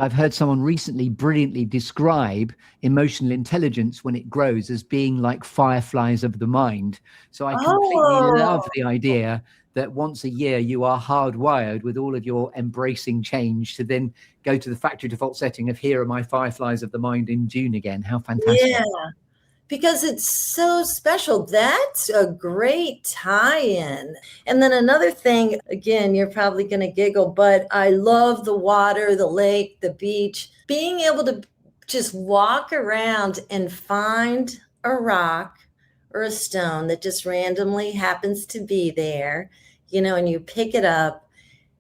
I've heard someone recently brilliantly describe emotional intelligence when it grows as being like fireflies of the mind. So I completely love Oh, the idea that once a year you are hardwired with all of your embracing change to then go to the factory default setting of here are my fireflies of the mind in June again. How fantastic. yeah. Because it's so special. That's a great tie-in. And then another thing, again, you're probably going to giggle, but I love the water, the lake, the beach. Being able to just walk around and find a rock or a stone that just randomly happens to be there, and you pick it up,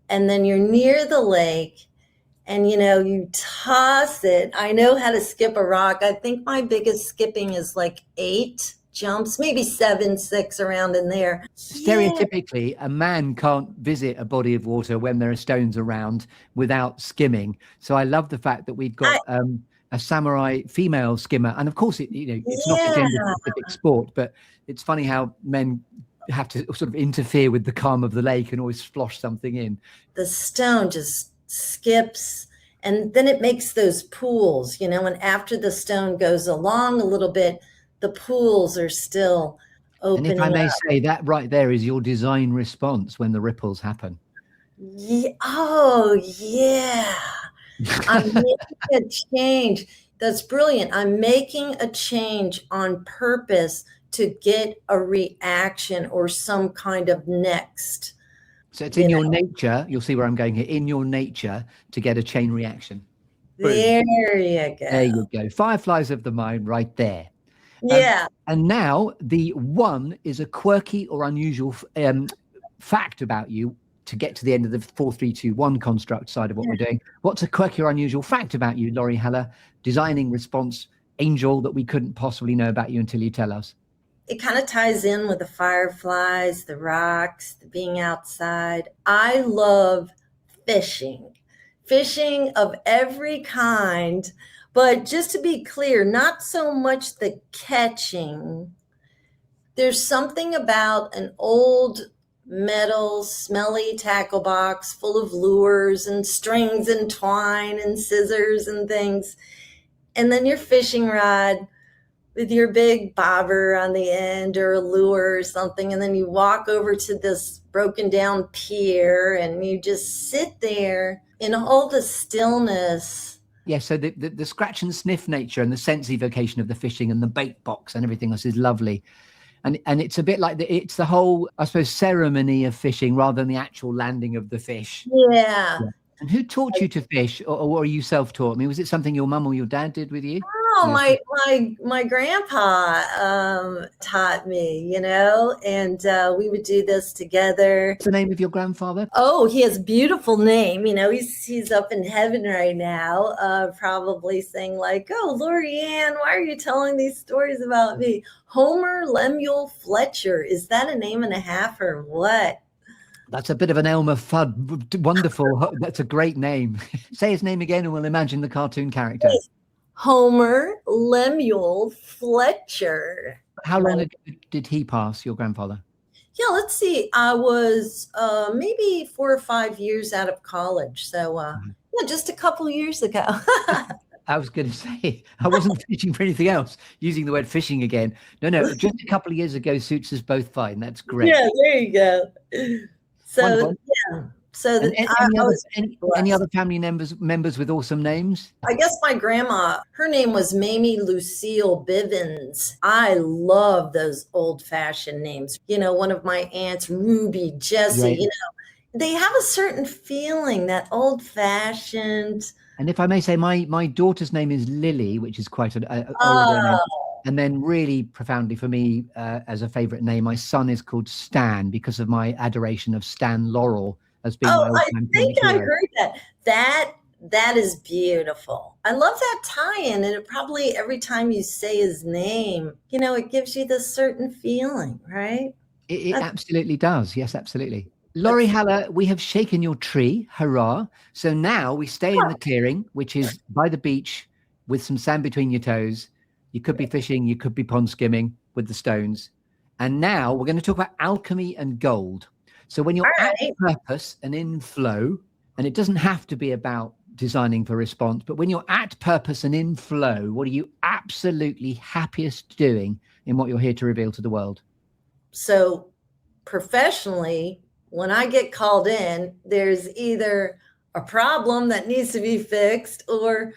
and then you're near the lake and you toss it. I know how to skip a rock. I think my biggest skipping is like 8 jumps, maybe 7, 6 around in there. Yeah. Stereotypically, a man can't visit a body of water when there are stones around without skimming. So I love the fact that we've got a samurai female skimmer, and of course, it's not a Yeah, gender-specific sport, but it's funny how men have to sort of interfere with the calm of the lake and always splosh something in. the stone just skips, and then it makes those pools, and after the stone goes along a little bit, the pools are still And if I opening may up. say, that right there is your design response when the ripples happen. Yeah. Oh, yeah. I'm making a change. That's brilliant. I'm making a change on purpose to get a reaction or some kind of next. So it's in your nature, you'll see where I'm going here, in your nature to get a chain reaction. Brilliant. There you There go. you go. Fireflies of the mind right there. Yeah. And now the one is a quirky or unusual fact about you to get to the end of the 4-3-2-1 construct side of what we're doing. What's a quirky or unusual fact about you, Laurie Heller, designing response angel, that we couldn't possibly know about you until you tell us? It kind of ties in with the fireflies, the rocks, the being outside. I love fishing, fishing of every kind. But just to be clear, not so much the catching. There's something about an old metal, smelly tackle box full of lures and strings and twine and scissors and things. And then your fishing rod with your big bobber on the end or a lure or something. And then you walk over to this broken down pier and you just sit there in all the stillness. Yeah, so the scratch and sniff nature and the sense evocation of the fishing and the bait box and everything else is lovely. And it's a bit like it's the whole, I suppose, ceremony of fishing rather than the actual landing of the fish. Yeah. And who taught you to fish, or were you self-taught? I mean, was it something your mum or your dad did with you? Oh, my grandpa taught me, and we would do this together. What's the name of your grandfather? Oh, he has a beautiful name. He's up in heaven right now, probably saying like, "Oh, Lorianne, why are you telling these stories about me?" Homer Lemuel Fletcher. Is that a name and a half or what? That's a bit of an Elmer Fudd. Wonderful. That's a great name. Say his name again and we'll imagine the cartoon character. Homer Lemuel Fletcher. How long ago did he pass, your grandfather? Yeah, let's see. I was maybe 4 or 5 years out of college. So, yeah, just a couple of years ago. I was going to say, I wasn't fishing for anything else, using the word fishing again. No, just a couple of years ago suits us both fine. That's great. Yeah, there you go. So, wonderful. yeah. So any other family members with awesome names? I guess my grandma, her name was Mamie Lucille Bivens. I love those old-fashioned names. One of my aunts, Ruby, Jessie, Right. They have a certain feeling, that old-fashioned. And if I may say, my daughter's name is Lily, which is quite an older name. And then really profoundly for me, as a favorite name, my son is called Stan because of my adoration of Stan Laurel as being my I think I heard that. That is beautiful. I love that tie-in, and it probably every time you say his name, it gives you this certain feeling, right? It absolutely does. Yes, absolutely. Laurie Heller, we have shaken your tree. Hurrah. So now we stay in the clearing, which is by the beach with some sand between your toes. You could be fishing, you could be pond skimming with the stones. And now we're going to talk about alchemy and gold. So when you're at purpose and in flow, and it doesn't have to be about designing for response, but when you're at purpose and in flow, what are you absolutely happiest doing in what you're here to reveal to the world? So professionally, when I get called in, there's either a problem that needs to be fixed, or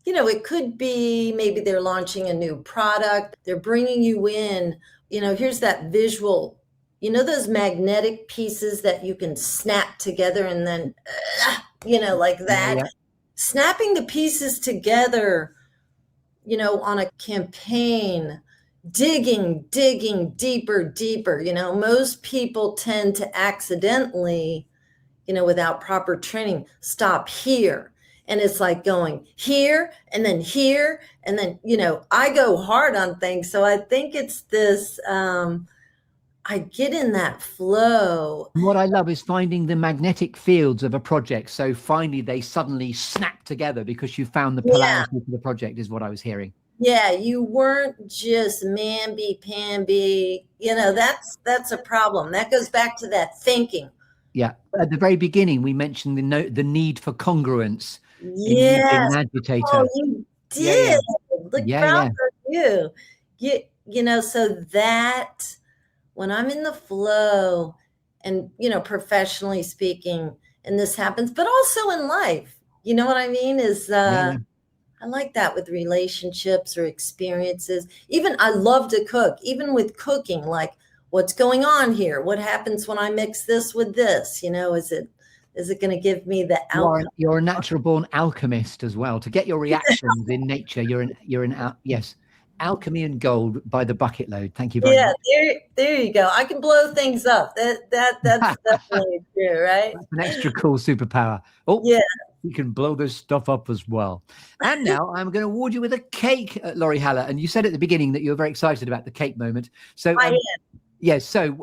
it could be maybe they're launching a new product. They're bringing you in, here's that visual, those magnetic pieces that you can snap together and then, like that. Yeah. Snapping the pieces together, on a campaign, digging deeper. Most people tend to accidentally, without proper training, stop here. And it's like going here and then here. And then, I go hard on things. So I think it's this, I get in that flow. And what I love is finding the magnetic fields of a project. So finally, they suddenly snap together because you found the polarity for the project, is what I was hearing. Yeah, you weren't just mamby-pamby. That's a problem. That goes back to that thinking. Yeah. At the very beginning, we mentioned the need for congruence. Yeah. In agitator. Oh, you did. Look, proud of you. So that when I'm in the flow and, professionally speaking, and this happens, but also in life, you know what I mean? I like that with relationships or experiences. Even I love to cook, even with cooking, like what's going on here? What happens when I mix this with this? Is it going to give me the outcome? You're a natural born alchemist as well. To get your reactions in nature, yes. Alchemy and gold by the bucket load. Thank you very much. Yeah, there you go. I can blow things up. That's definitely true, right? That's an extra cool superpower. Oh, yeah. You can blow this stuff up as well. And now I'm going to award you with a cake, Laurie Haller. And you said at the beginning that you were very excited about the cake moment. So, I am. Yes. So,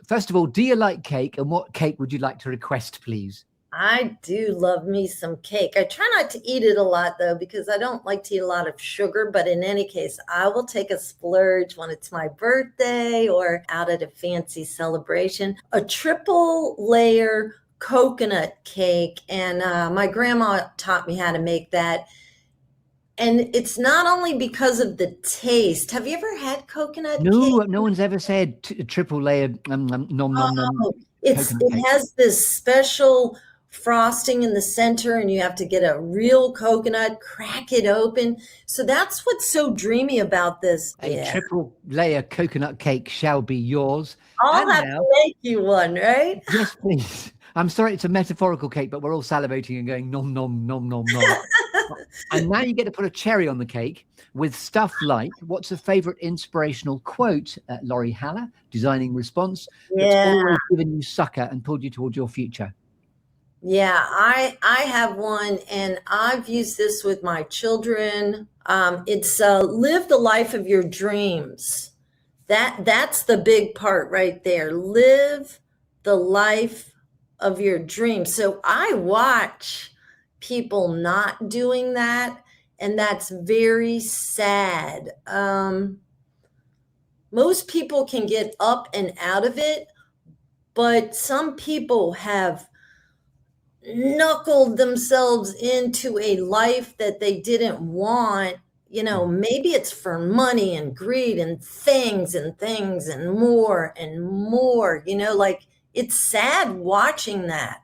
first of all, do you like cake? And what cake would you like to request, please? I do love me some cake. I try not to eat it a lot, though, because I don't like to eat a lot of sugar. But in any case, I will take a splurge when it's my birthday or out at a fancy celebration. A triple layer coconut cake. And my grandma taught me how to make that. And it's not only because of the taste. Have you ever had coconut cake? No one's ever said triple layer It has this special frosting in the center, and you have to get a real coconut, crack it open. So that's what's so dreamy about this. A triple layer coconut cake shall be yours. I'll have to make you one, right? Yes, please. I'm sorry, it's a metaphorical cake, but we're all salivating and going nom, nom, nom, nom, nom. And now you get to put a cherry on the cake with stuff like, what's a favorite inspirational quote, Laurie Haller, designing response, that's always given you succor and pulled you towards your future? Yeah, I have one, and I've used this with my children. It's live the life of your dreams. That's the big part right there. Live the life of your dreams. So I watch people not doing that, and that's very sad. Most people can get up and out of it, but some people have knuckled themselves into a life that they didn't want. Maybe it's for money and greed and things and more and more, like it's sad watching that.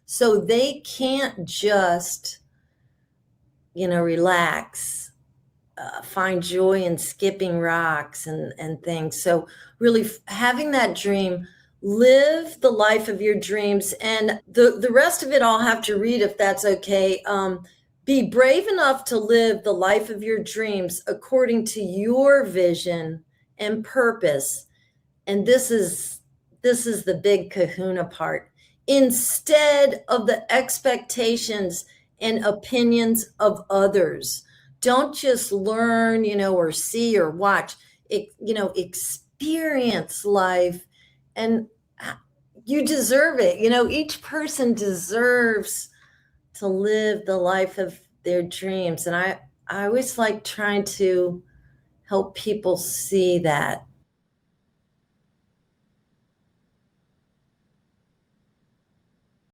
So they can't just, relax, find joy in skipping rocks and things. So really having that dream, live the life of your dreams. And the rest of it I'll have to read if that's okay. Be brave enough to live the life of your dreams according to your vision and purpose. And this is the big kahuna part. Instead of the expectations and opinions of others. Don't just learn, or see or watch, experience life, and you deserve it. Each person deserves to live the life of their dreams. And I always like trying to help people see that.